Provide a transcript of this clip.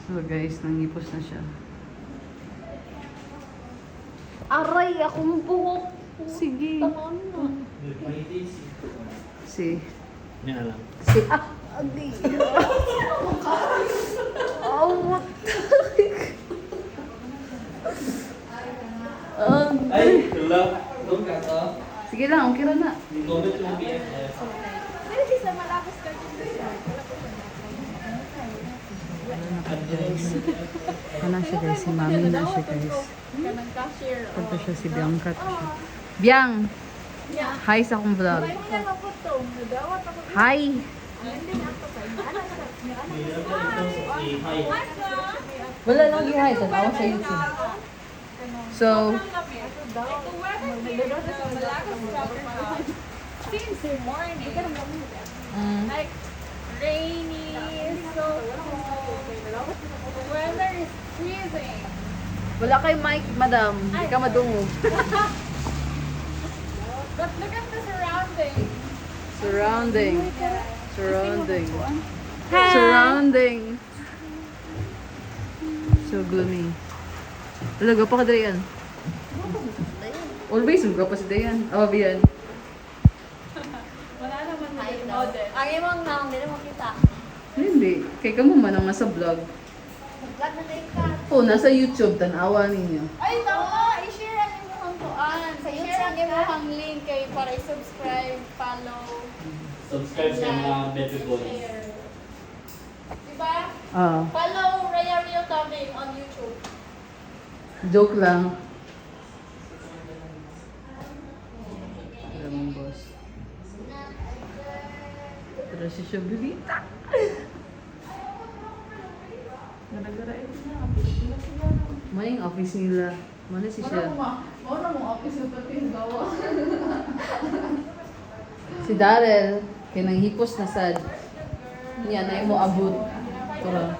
So guys, nangipos na siya. Aray, akong buhok. Sige. Tangon na. Si. Yan na lang. Si. Ah! Agi. Oh, what the Ay, wala. Doon ka to. Sige lang, okay na na. Comment yung BFF. Pero siya malapos ka dito siya. Ano siya guys, si mami na siya guys. Kanang cashier. Pagka siya si Bianca. Biang! Hi sa akong vlog. May mga naputong. Nadawat ako. Hi! Hindi na ako sa inyo. Ano sa inyo? Hi. Wala nang hi sa tawa sa YouTube. So, Since the morning, mm, like rainy, so cold. The weather is freezing. wala kay mic, madam. Hindi ka madungog. But look at the surroundings. Surrounding. Surrounding. Hi. Surrounding. So gloomy. Talaga pa ka Dayan. Always, mga pa si Dayan. Oh, Bian. Wala naman yung model. Ang imong naong, hindi na makita. Hindi. Kay ka mo man ang nasa vlog. Vlog na tayo ka. Oh, nasa YouTube. Tanawa ninyo. Ay, tama! I-share ang inyong kuan. Sa I-share YouTube ang ka? inyong link kay para i-subscribe, follow, Subscribe sa mga baby boys. share. Diba? Ah, Follow Raya Rio Tabing on YouTube. joke lang. Ramon boss. Pero si siya bibita. Gara-gara ito na. Mana yung office nila? Mana si siya? Ano mo office na pati yung gawa? Si Darrell, kaya nang hipos na sad. Yan, ay mo abot. Tura.